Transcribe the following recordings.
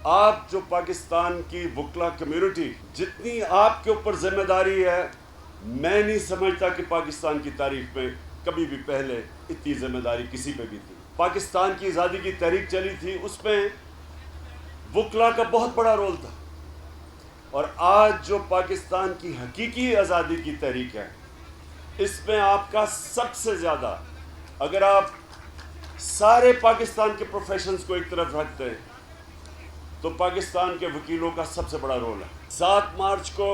آپ جو پاکستان کی وکلا کمیونٹی جتنی آپ کے اوپر ذمہ داری ہے، میں نہیں سمجھتا کہ پاکستان کی تاریخ میں کبھی بھی پہلے اتنی ذمہ داری کسی پہ بھی تھی۔ پاکستان کی آزادی کی تحریک چلی تھی، اس میں وکلا کا بہت بڑا رول تھا، اور آج جو پاکستان کی حقیقی آزادی کی تحریک ہے، اس میں آپ کا سب سے زیادہ، اگر آپ سارے پاکستان کے پروفیشنز کو ایک طرف رکھتے ہیں تو پاکستان کے وکیلوں کا سب سے بڑا رول ہے۔ 7 مارچ کو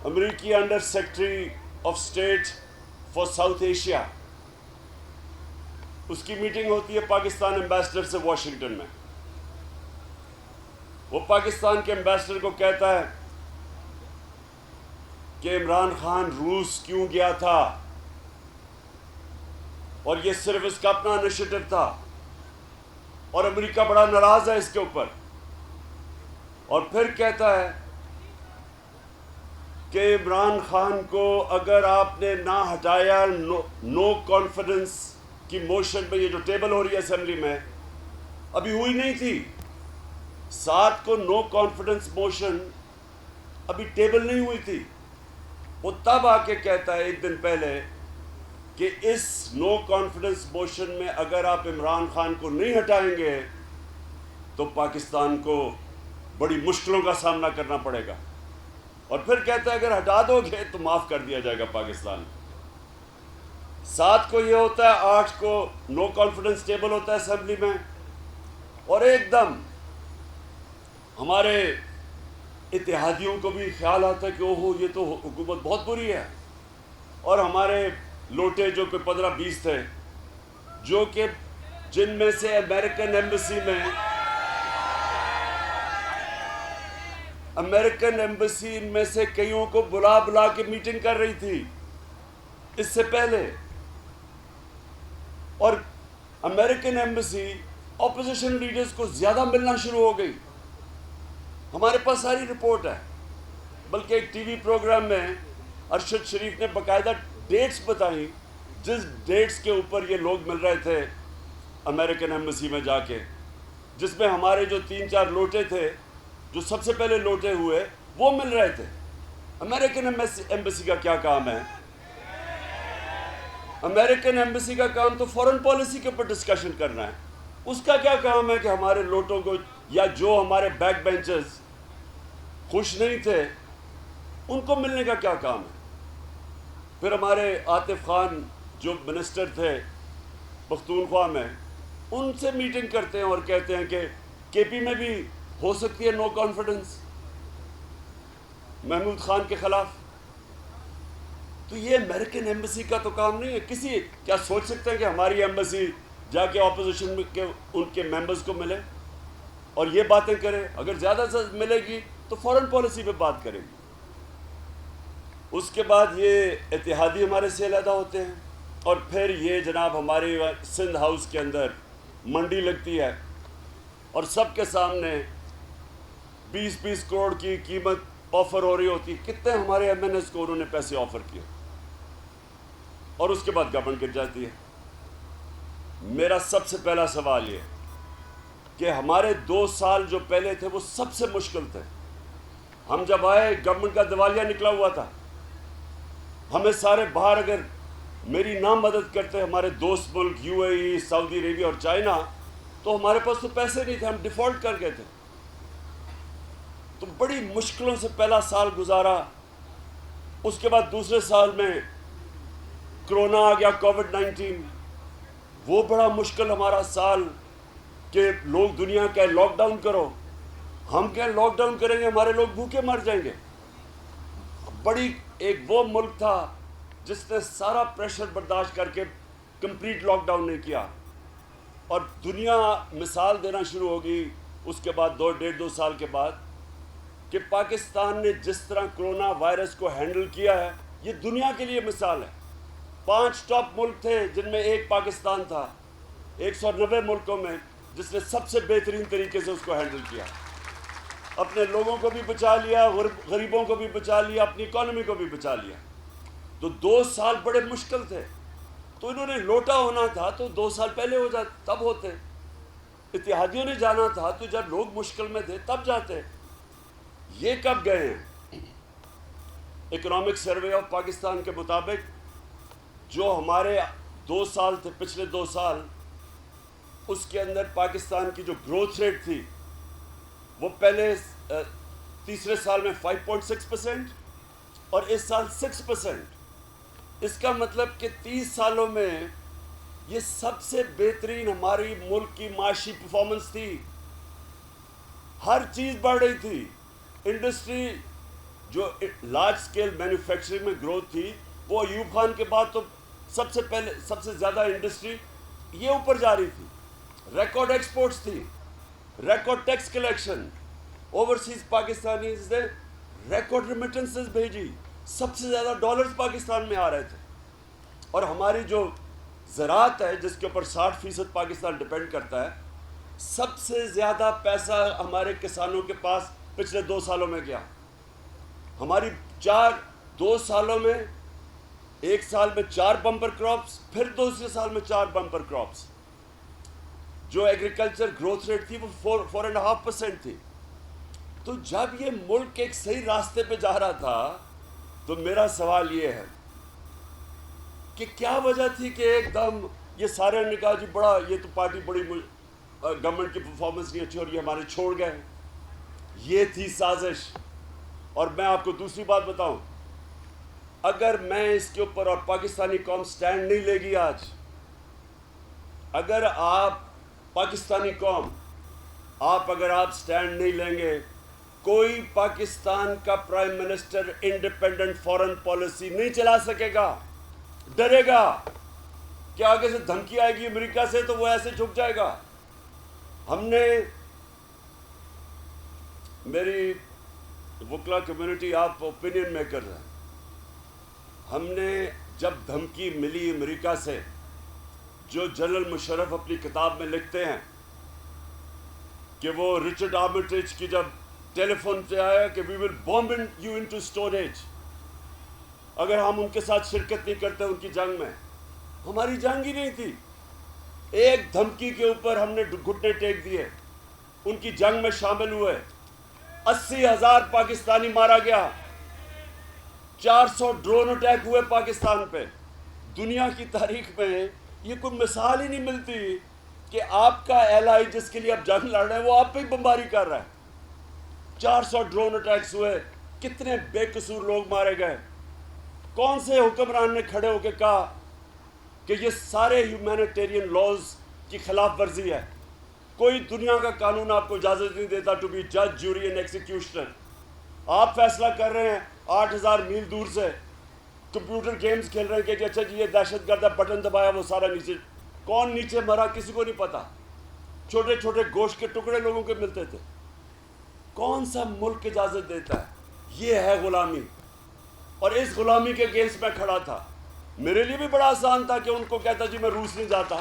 امریکی under secretary of state for South Asia, اس کی میٹنگ ہوتی ہے پاکستان ایمبیسڈر سے واشنگٹن میں۔ وہ پاکستان کے ایمبیسڈر کو کہتا ہے کہ عمران خان روس کیوں گیا تھا، اور یہ صرف اس کا اپنا انیشیٹو تھا، اور امریکہ بڑا ناراض ہے اس کے اوپر۔ اور پھر کہتا ہے کہ عمران خان کو اگر آپ نے نہ ہٹایا، نو کانفیڈنس کی موشن پہ، یہ جو ٹیبل ہو رہی ہے اسمبلی میں، ابھی ہوئی نہیں تھی، 7 کو نو کانفیڈنس موشن ابھی ٹیبل نہیں ہوئی تھی۔ وہ تب آ کے کہتا ہے ایک دن پہلے کہ اس نو کانفیڈنس موشن میں اگر آپ عمران خان کو نہیں ہٹائیں گے تو پاکستان کو بڑی مشکلوں کا سامنا کرنا پڑے گا، اور پھر کہتا ہے اگر ہٹا دو گے تو معاف کر دیا جائے گا پاکستان۔ 7 کو یہ ہوتا ہے، 8 کو نو کانفیڈنس ٹیبل ہوتا ہے اسمبلی میں، اور ایک دم ہمارے اتحادیوں کو بھی خیال آتا ہے کہ اوہو یہ تو حکومت بہت بری ہے، اور ہمارے لوٹے جو کوئی 15-20 تھے، جو کہ جن میں سے امریکن ایمبیسی ان میں سے کئیوں کو بلا کے میٹنگ کر رہی تھی اس سے پہلے، اور امریکن ایمبیسی اپوزیشن لیڈرز کو زیادہ ملنا شروع ہو گئی۔ ہمارے پاس ساری رپورٹ ہے، بلکہ ایک ٹی وی پروگرام میں ارشد شریف نے باقاعدہ ڈیٹس بتائیں جس ڈیٹس کے اوپر یہ لوگ مل رہے تھے امریکن ایمبیسی میں جا کے، جس میں ہمارے جو 3-4 لوٹے تھے جو سب سے پہلے لوٹے ہوئے وہ مل رہے تھے۔ امریکن ایمبیسی کا کیا کام ہے؟ امریکن ایمبیسی کا کام تو فورن پالیسی کے اوپر ڈسکشن کرنا ہے۔ اس کا کیا کام ہے کہ ہمارے لوٹوں کو، یا جو ہمارے بیک بینچرز خوش نہیں تھے ان کو ملنے کا کیا کام ہے؟ پھر ہمارے عاطف خان جو منسٹر تھے پختونخوا میں، ان سے میٹنگ کرتے ہیں اور کہتے ہیں کہ کے پی میں بھی ہو سکتی ہے نو کانفیڈنس محمود خان کے خلاف۔ تو یہ امریکن ایمبیسی کا تو کام نہیں ہے۔ کسی کیا سوچ سکتے ہیں کہ ہماری ایمبیسی جا کے اپوزیشن کے ان کے ممبرز کو ملے اور یہ باتیں کرے؟ اگر زیادہ سے ملے گی تو فورن پالیسی پہ بات کرے گی۔ اس کے بعد یہ اتحادی ہمارے سے علیحدہ ہوتے ہیں، اور پھر یہ جناب ہمارے سندھ ہاؤس کے اندر منڈی لگتی ہے، اور سب کے سامنے 20-20 کروڑ کی قیمت آفر ہو رہی ہوتی۔ کتنے ہمارے ایم این ایس کو انہوں نے پیسے آفر کیے، اور اس کے بعد گورنمنٹ گر جاتی ہے۔ میرا سب سے پہلا سوال یہ کہ ہمارے 2 سال جو پہلے تھے وہ سب سے مشکل تھے۔ ہم جب آئے گورنمنٹ کا دیوالیہ نکلا ہوا تھا، ہمیں سارے باہر اگر میری نہ مدد کرتے ہمارے دوست ملک یو اے ای، سعودی عربیہ اور چائنا، تو ہمارے پاس تو پیسے نہیں تھے، ہم ڈیفالٹ کر گئے تھے۔ تو بڑی مشکلوں سے پہلا سال گزارا۔ اس کے بعد دوسرے سال میں کرونا آ گیا، کووڈ-19، وہ بڑا مشکل ہمارا سال کہ لوگ دنیا کہے لاک ڈاؤن کرو، ہم کہیں لاک ڈاؤن کریں گے ہمارے لوگ بھوکے مر جائیں گے۔ بڑی ایک وہ ملک تھا جس نے سارا پریشر برداشت کر کے کمپلیٹ لاک ڈاؤن نہیں کیا، اور دنیا مثال دینا شروع ہوگی اس کے بعد 2-1.5-2 سال کے بعد کہ پاکستان نے جس طرح کرونا وائرس کو ہینڈل کیا ہے یہ دنیا کے لیے مثال ہے۔ 5 ٹاپ ملک تھے جن میں ایک پاکستان تھا 190 ملکوں میں، جس نے سب سے بہترین طریقے سے اس کو ہینڈل کیا، اپنے لوگوں کو بھی بچا لیا، غریبوں کو بھی بچا لیا، اپنی اکانومی کو بھی بچا لیا۔ تو 2 سال بڑے مشکل تھے، تو انہوں نے لوٹا ہونا تھا تو 2 سال پہلے ہو جاتا، تب ہوتے۔ اتحادیوں نے جانا تھا تو جب لوگ مشکل میں تھے تب جاتے. یہ کب گئے ہیں؟ اکنامک سروے آف پاکستان کے مطابق جو ہمارے 2 سال تھے، پچھلے 2 سال، اس کے اندر پاکستان کی جو گروتھ ریٹ تھی وہ پہلے تیسرے سال میں 5.6% اور اس سال 6%. اس کا مطلب کہ 30 سالوں میں یہ سب سے بہترین ہماری ملک کی معاشی پرفارمنس تھی. ہر چیز بڑھ رہی تھی. انڈسٹری جو لارج سکیل مینوفیکچرنگ میں گروتھ تھی وہ ایوب خان کے بعد تو سب سے زیادہ انڈسٹری یہ اوپر جا رہی تھی. ریکارڈ ایکسپورٹس تھی، record tax collection, overseas Pakistanis نے ریکارڈ ریمیٹنسز بھیجی، سب سے زیادہ ڈالرز پاکستان میں آ رہے تھے. اور ہماری جو زراعت ہے جس کے اوپر 60% پاکستان ڈپینڈ کرتا ہے، سب سے زیادہ پیسہ ہمارے کسانوں کے پاس پچھلے 2 سالوں میں گیا. ہماری 2 سالوں میں، ایک سال میں 4 بمپر کراپس، پھر دوسرے سال میں 4 بمپر کراپس. جو ایگریکلچر گروتھ ریٹ تھی وہ 4.5% تھی. تو جب یہ ملک ایک صحیح راستے پہ جا رہا تھا تو میرا سوال یہ ہے کہ کیا وجہ تھی کہ ایک دم یہ سارے نے کہا جی بڑا یہ تو پارٹی بڑی گورنمنٹ کی پرفارمنس نہیں اچھی ہو رہی ہے، ہمارے چھوڑ گئے. یہ تھی سازش. اور میں آپ کو دوسری بات بتاؤں، اگر میں اس کے اوپر اور پاکستانی قوم سٹینڈ نہیں لے گی آج، اگر آپ پاکستانی قوم اگر آپ سٹینڈ نہیں لیں گے، کوئی پاکستان کا prime minister independent foreign policy نہیں چلا سکے گا. ڈرے گا کہ آگے سے دھمکی آئے گی امریکہ سے تو وہ ایسے جھک جائے گا. ہم نے، میری وکلا کمیونٹی آپ اوپینین میکر ہیں، ہم نے جب دھمکی ملی امریکہ سے، جو جنرل مشرف اپنی کتاب میں لکھتے ہیں کہ وہ رچرڈ آرمٹیج کی جب ٹیلی فون پہ آیا کہ وی ول بومب یو انٹو اسٹوریج، اگر ہم ان کے ساتھ شرکت نہیں کرتے ان کی جنگ میں. ہماری جنگ ہی نہیں تھی، ایک دھمکی کے اوپر ہم نے گھٹنے ٹیک دیے، ان کی جنگ میں شامل ہوئے. 80,000 پاکستانی مارا گیا، 400 ڈرون اٹیک ہوئے پاکستان پہ. دنیا کی تاریخ میں یہ کوئی مثال ہی نہیں ملتی کہ آپ کا ایلائی جس کے لیے آپ جنگ لڑ رہے ہیں وہ آپ پہ ہی بمباری کر رہا ہے. 400 ڈرون اٹیکس ہوئے، کتنے بے قصور لوگ مارے گئے. کون سے حکمران نے کھڑے ہو کے کہا کہ یہ سارے ہیومینیٹیرین لاز کی خلاف ورزی ہے؟ کوئی دنیا کا قانون آپ کو اجازت نہیں دیتا ٹو بی جج، جوری اینڈ ایکسیکیوشنر. آپ فیصلہ کر رہے ہیں 8,000 میل دور سے، کمپیوٹر گیمز کھیل رہے ہیں کہ اچھا جی یہ دہشت گرد ہے، بٹن دبایا وہ سارا نیچے. کون نیچے مرا کسی کو نہیں پتا. چھوٹے چھوٹے گوشت کے ٹکڑے لوگوں کے ملتے تھے. کون سا ملک اجازت دیتا ہے؟ یہ ہے غلامی. اور اس غلامی کے اگینسٹ میں کھڑا تھا. میرے لیے بھی بڑا آسان تھا کہ ان کو کہتا جی میں روس نہیں جاتا.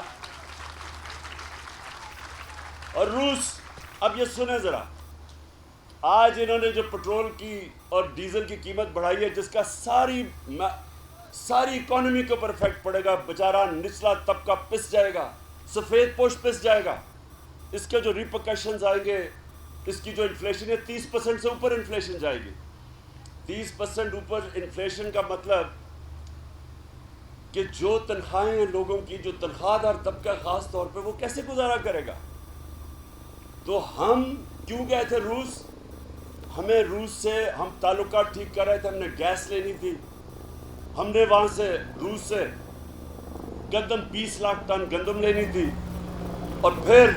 اور روس، اب یہ سنیں ذرا، آج انہوں نے جو پٹرول کی اور ڈیزل کی قیمت بڑھائی ہے جس کا ساری اکانومی کے اوپر افیکٹ پڑے گا، بیچارہ نچلا طبقہ پس جائے گا، سفید پوش پس جائے گا. اس کے جو ریپرکشنز آئیں گے، اس کی جو انفلیشن ہے 30% سے اوپر انفلیشن جائے گی. 30% اوپر انفلیشن کا مطلب کہ جو تنخواہیں ہیں لوگوں کی، جو تنخواہ دار طبقہ خاص طور پہ، وہ کیسے گزارا کرے گا؟ تو ہم کیوں گئے تھے روس؟ ہمیں روس سے ہم تعلقات ٹھیک کر رہے تھے، ہم نے گیس لینی تھی. ہم نے وہاں سے روس سے گندم 20 لاکھ ٹن گندم لینی تھی. اور پھر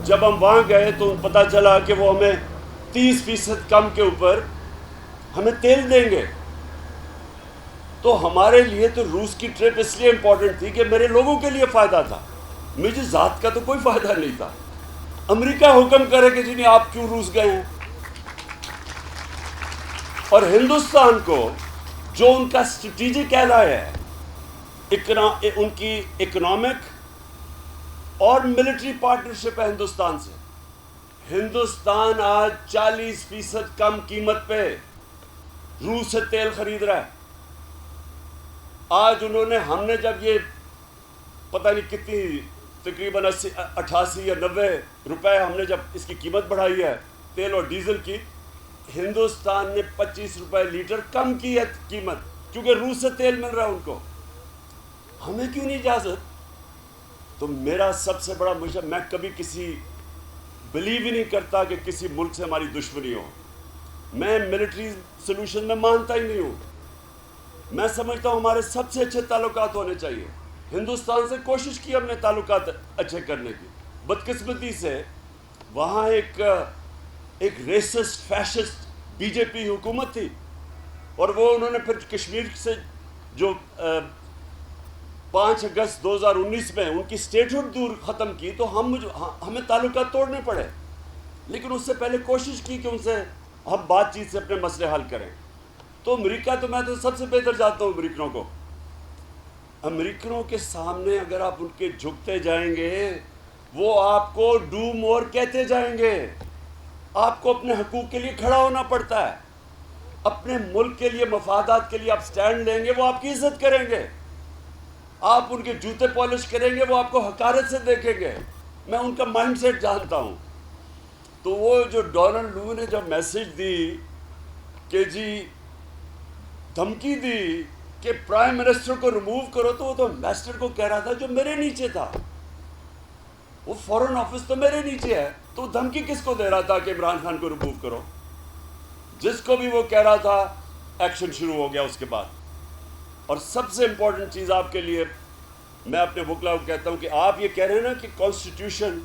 جب ہم وہاں گئے تو پتہ چلا کہ وہ ہمیں 30% کم کے اوپر ہمیں تیل دیں گے. تو ہمارے لیے تو روس کی ٹرپ اس لیے امپورٹنٹ تھی کہ میرے لوگوں کے لیے فائدہ تھا، مجھے ذات کا تو کوئی فائدہ نہیں تھا. امریکہ حکم کرے کہ جی نہیں آپ کیوں روس گئے ہیں؟ اور ہندوستان کو جو ان کا اسٹریٹجک ایلائی ہے، ان کی اکنامک اور ملٹری پارٹنرشپ ہے ہندوستان سے. ہندوستان آج 40% کم قیمت پہ روس سے تیل خرید رہا ہے. آج ہم نے جب یہ پتہ نہیں کتنی تقریباً 88 یا 90 روپے ہم نے جب اس کی قیمت بڑھائی ہے تیل اور ڈیزل کی، ہندوستان نے 25 روپے لیٹر کم کی ہے قیمت، کیونکہ روس سے تیل مل رہا ہے ان کو. ہمیں کیوں نہیں اجازت؟ تو میرا سب سے بڑا مشکل، میں کبھی کسی بلیو ہی نہیں کرتا کہ کسی ملک سے ہماری دشمنی ہو. میں ملٹری سلوشن میں مانتا ہی نہیں ہوں. میں سمجھتا ہوں ہمارے سب سے اچھے تعلقات ہونے چاہیے. ہندوستان سے کوشش کی ہم نے تعلقات اچھے کرنے کی، بدقسمتی سے وہاں ایک ریسسٹ فیشسٹ بی جے پی حکومت تھی، اور وہ انہوں نے پھر کشمیر سے جو 5 اگست 2019 میں ان کی اسٹیٹہڈ دور ختم کی، تو ہمیں تعلقات توڑنے پڑے. لیکن اس سے پہلے کوشش کی کہ ان سے ہم بات چیت سے اپنے مسئلے حل کریں. تو امریکہ، تو میں تو سب سے بہتر جانتا ہوں امریکنوں کو. امریکنوں کے سامنے اگر آپ ان کے جھکتے جائیں گے، وہ آپ کو ڈو مور کہتے جائیں گے. آپ کو اپنے حقوق کے لیے کھڑا ہونا پڑتا ہے. اپنے ملک کے لیے، مفادات کے لیے آپ سٹینڈ لیں گے، وہ آپ کی عزت کریں گے. آپ ان کے جوتے پالش کریں گے، وہ آپ کو حقارت سے دیکھیں گے. میں ان کا مائنڈ سیٹ جانتا ہوں. تو وہ جو ڈونلڈ لو نے جب میسج دی کہ جی دھمکی دی کہ پرائم منسٹر کو ریموو کرو، تو وہ تو امبیسڈر کو کہہ رہا تھا جو میرے نیچے تھا. وہ فورن آفس تو میرے نیچے ہے، تو دھمکی کس کو دے رہا تھا کہ عمران خان کو ریموو کرو؟ جس کو بھی وہ کہہ رہا تھا، ایکشن شروع ہو گیا اس کے بعد. اور سب سے امپورٹنٹ چیز آپ کے لیے، میں اپنے وکلا کو کہتا ہوں کہ آپ یہ کہہ رہے ہیں نا کہ کانسٹیٹیوشن،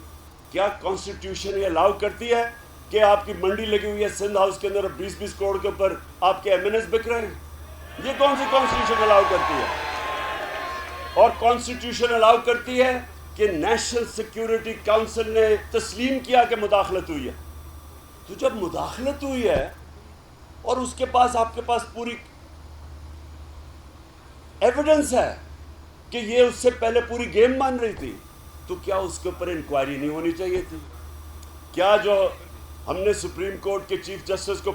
کیا کانسٹیٹیوشن یہ الاؤ کرتی ہے کہ آپ کی منڈی لگی ہوئی ہے سندھ ہاؤس کے اندر 20 کروڑ کے اوپر آپ کے ایم این ایس بک رہے ہیں؟ یہ کون سی کانسٹیٹیوشن الاؤ کرتی ہے؟ اور کانسٹیٹیوشن الاؤ کرتی ہے کہ نیشنل سیکیورٹی کاؤنسل نے تسلیم کیا کہ مداخلت ہوئی ہے. تو جب مداخلت ہوئی ہے اور اس کے پاس، آپ کے پاس پوری ایویڈنس ہے کہ یہ اس سے پہلے پوری گیم مان رہی تھی، تو کیا اس کے اوپر انکوائری نہیں ہونی چاہیے تھی؟ کیا جو ہم نے سپریم کورٹ کے چیف جسٹس کو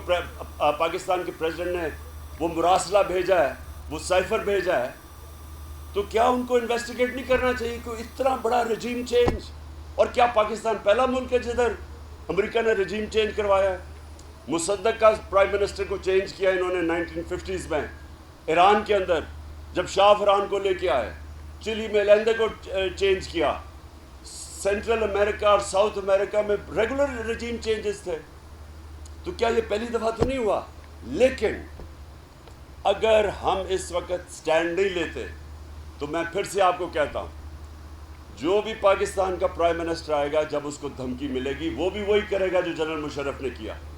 پاکستان کے پریزیڈنٹ نے وہ مراسلہ بھیجا ہے، وہ سائفر بھیجا ہے، تو کیا ان کو انویسٹیگیٹ نہیں کرنا چاہیے کہ اتنا بڑا رجیم چینج؟ اور کیا پاکستان پہلا ملک ہے جدھر امریکہ نے رجیم چینج کروایا ہے؟ مصدق کا پرائم منسٹر کو چینج کیا انہوں نے 1950s میں ایران کے اندر، جب شاہ فران کو لے کے آئے. چلی میں لیندے کو چینج کیا. سینٹرل امریکہ اور ساؤتھ امریکہ میں ریگولر رجیم چینجز تھے. تو کیا یہ پہلی دفعہ تو نہیں ہوا؟ لیکن اگر ہم اس وقت سٹینڈ نہیں لیتے، تو میں پھر سے آپ کو کہتا ہوں، جو بھی پاکستان کا پرائم منسٹر آئے گا، جب اس کو دھمکی ملے گی، وہ بھی وہی کرے گا جو جنرل مشرف نے کیا.